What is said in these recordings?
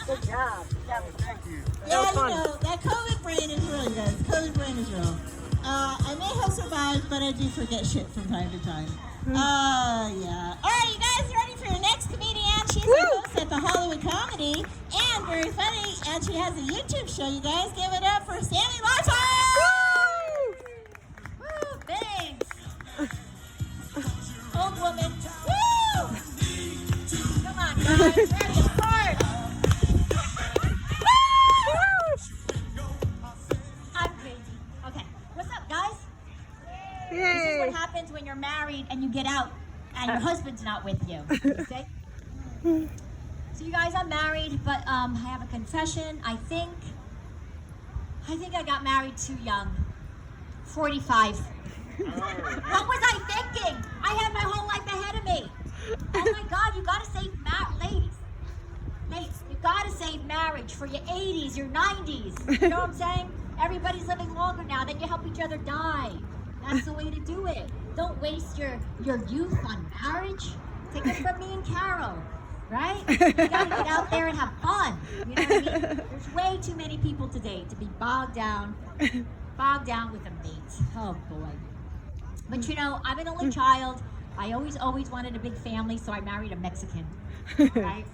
Good job. Thank you. Yeah, you know, that COVID brain is real, you guys. COVID brain is real. I may have survived, but I do forget shit from time to time. Yeah. All right, you guys ready for your next comedian? She's the host at the Hollywood Comedy and very funny, and she has a YouTube show, you guys. Give it up for Sammy Larson! Woo! Thanks. Old woman. Woo! Come on, guys. Ready to start. I'm crazy. Okay, what's up, guys? This is what happens when you're married and you get out and your husband's not with you. Okay? So you guys, I'm married, but I have a confession. I think I got married too young. 45. What was I thinking? I had my whole life ahead of me. Oh my God, you gotta save ladies, you gotta save marriage for your 80s, your 90s. You know what I'm saying? Everybody's living longer now, then you help each other die. That's the way to do it. Don't waste your youth on marriage. Take it from me and Carol, right? You gotta get out there and have fun. You know what I mean? There's way too many people today to be bogged down with a mate. Oh boy. But you know, I'm an only child. I always wanted a big family, so I married a Mexican, right?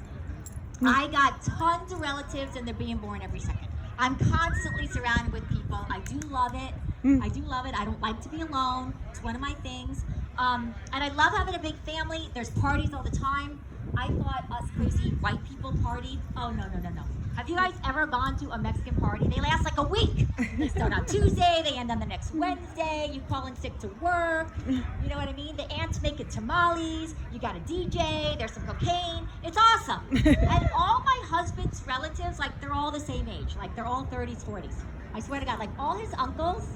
I got tons of relatives and they're being born every second. I'm constantly surrounded with people. I do love it. I do love it. I don't like to be alone. It's one of my things. And I love having a big family. There's parties all the time. I thought us crazy white people partied. Oh, no. Have you guys ever gone to a Mexican party? They last like a week. They start on Tuesday, they end on the next Wednesday. You call in sick to work. You know what I mean? The aunts make it tamales. You got a DJ. There's some cocaine. It's awesome. And all my husband's relatives, like they're all the same age. Like they're all 30s, 40s. I swear to God, like all his uncles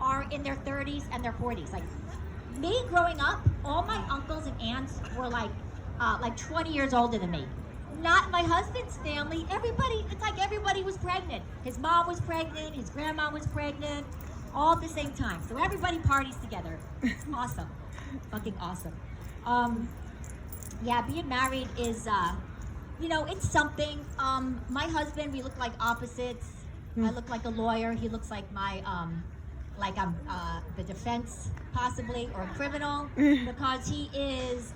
are in their 30s and their 40s. Like me growing up, all my uncles and aunts were like 20 years older than me. Not my husband's family. It's like everybody was pregnant. His mom was pregnant, his grandma was pregnant, all at the same time. So everybody parties together. It's awesome. Fucking awesome. Yeah, being married is, it's something. My husband, we look like opposites. I look like a lawyer. He looks like I'm the defense, possibly, or a criminal, because he is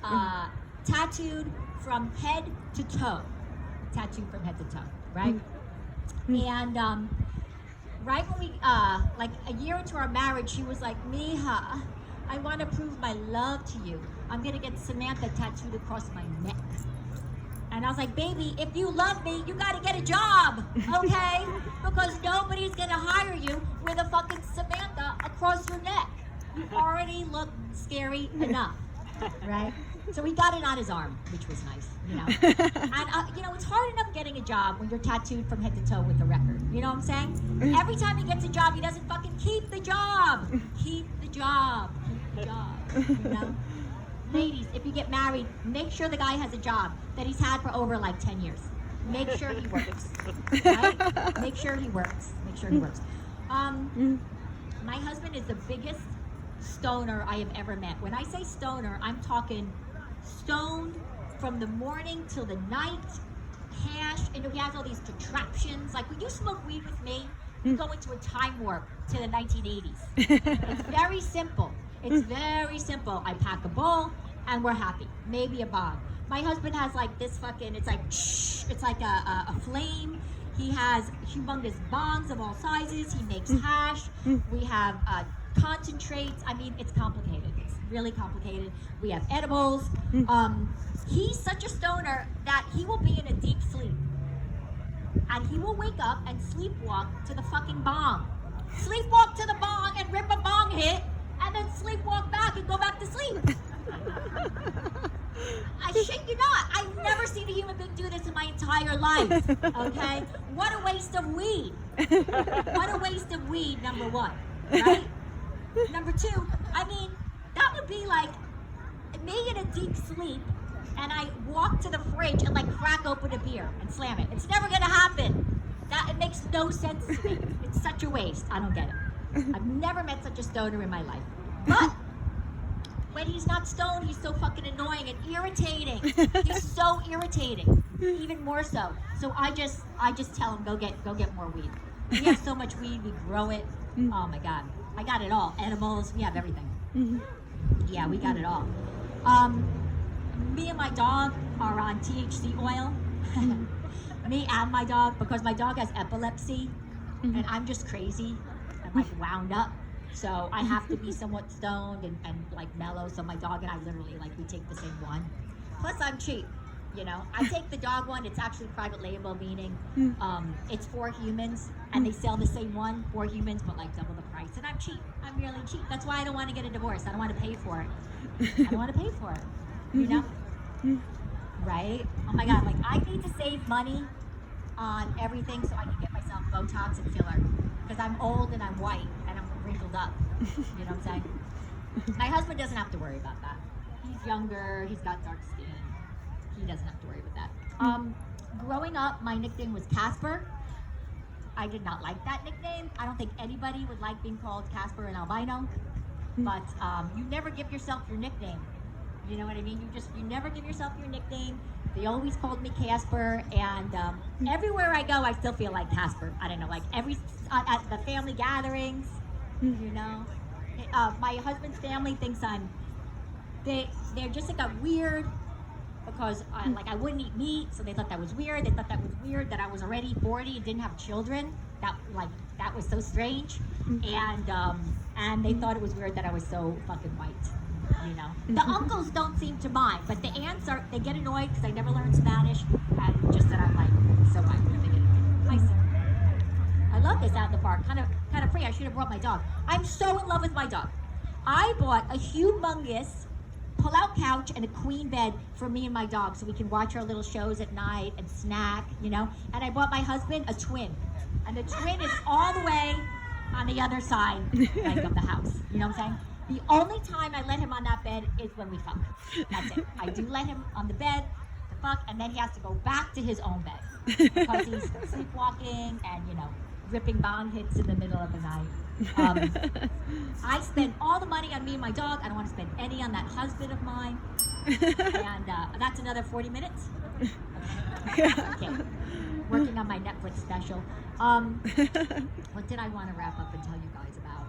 tattooed from head to toe. Tattooed from head to toe, right? And right when we, like a year into our marriage, she was like, Mija, I want to prove my love to you. I'm going to get Samantha tattooed across my neck. And I was like, baby, if you love me, you got to get a job, okay? Because nobody's going to hire you with a fucking Samantha across your neck. You already look scary enough, right? So we got it on his arm, which was nice, you know. And, it's hard enough getting a job when you're tattooed from head to toe with a record. You know what I'm saying? Every time he gets a job, he doesn't fucking keep the job. Keep the job. Keep the job, you know? Ladies, if you get married, make sure the guy has a job that he's had for over like 10 years. Make sure he works, right? Make sure he works. My husband is the biggest stoner I have ever met. When I say stoner, I'm talking stoned from the morning till the night, cash, and he has all these contraptions. Like when you smoke weed with me, you go into a time warp to the 1980s. It's very simple. I pack a bowl and we're happy. Maybe a bong. My husband has like this fucking, it's like a flame. He has humongous bongs of all sizes. He makes hash. We have concentrates. I mean, it's complicated. It's really complicated. We have edibles. He's such a stoner that he will be in a deep sleep. And he will wake up and sleepwalk to the fucking bong. Sleepwalk to the bong and rip a bong hit, and then sleepwalk back and go back to sleep. I shit you not. I've never seen a human being do this in my entire life. Okay? What a waste of weed. What a waste of weed, number one. Right? Number two, I mean, that would be like me in a deep sleep and I walk to the fridge and like crack open a beer and slam it. It's never gonna happen. It makes no sense to me. It's such a waste. I don't get it. I've never met such a stoner in my life. But when he's not stoned, he's so fucking annoying and irritating. He's so irritating, even more so. So I just tell him, go get more weed. We have so much weed, we grow it. Oh my God, I got it all. Edibles, we have everything. Yeah, we got it all. Me and my dog are on THC oil. Me and my dog, because my dog has epilepsy, and I'm just crazy. I'm like wound up. So I have to be somewhat stoned and like mellow. So my dog and I literally like we take the same one. Plus I'm cheap, you know. I take the dog one. It's actually private label, meaning it's for humans, and they sell the same one for humans, but like double the price. And I'm cheap. I'm really cheap. That's why I don't want to get a divorce. I don't want to pay for it. I don't want to pay for it. You know, right? Oh my God! Like I need to save money on everything so I can get myself Botox and filler, because I'm old and I'm white and I'm wrinkled up. You know what I'm saying? My husband doesn't have to worry about that. He's younger, he's got dark skin. He doesn't have to worry with that. Growing up, my nickname was Casper. I did not like that nickname. I don't think anybody would like being called Casper and albino, but you never give yourself your nickname. You know what I mean? You never give yourself your nickname. They always called me Casper, and everywhere I go, I still feel like Casper. I don't know, like at the family gatherings, you know. My husband's family thinks they're just like a weird, because like I wouldn't eat meat, so they thought that was weird. They thought that was weird that I was already 40 and didn't have children. That was so strange, and they thought it was weird that I was so fucking white. You know, the uncles don't seem to mind, but the aunts they get annoyed because I never learned Spanish, and just that I'm like so white. They get annoyed. Hi, sir. I love this out in the park. Kind of free. I should have brought my dog. I'm so in love with my dog. I bought a humongous pull-out couch and a queen bed for me and my dog, so we can watch our little shows at night and snack. You know, and I bought my husband a twin, and the twin is all the way on the other side, like of the house. You know what I'm saying? The only time I let him on that bed is when we fuck. That's it. I do let him on the bed to fuck, and then he has to go back to his own bed because he's sleepwalking and, you know, ripping bong hits in the middle of the night. I spend all the money on me and my dog. I don't want to spend any on that husband of mine. And that's another 40 minutes. Okay. Working on my Netflix special. What did I want to wrap up and tell you guys about?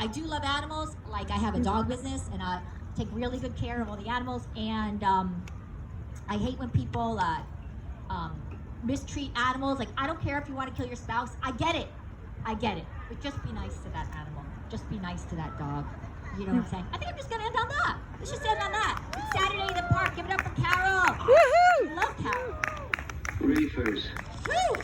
I do love animals. Like I have a dog business, and I take really good care of all the animals. And I hate when people mistreat animals. Like I don't care if you want to kill your spouse. I get it. But just be nice to that animal. Just be nice to that dog. You know what I'm saying? I think I'm just gonna end on that. Let's just end on that. It's Saturday in the park. Give it up for Carol. Woohoo! I love Carol. Reefers. Woo!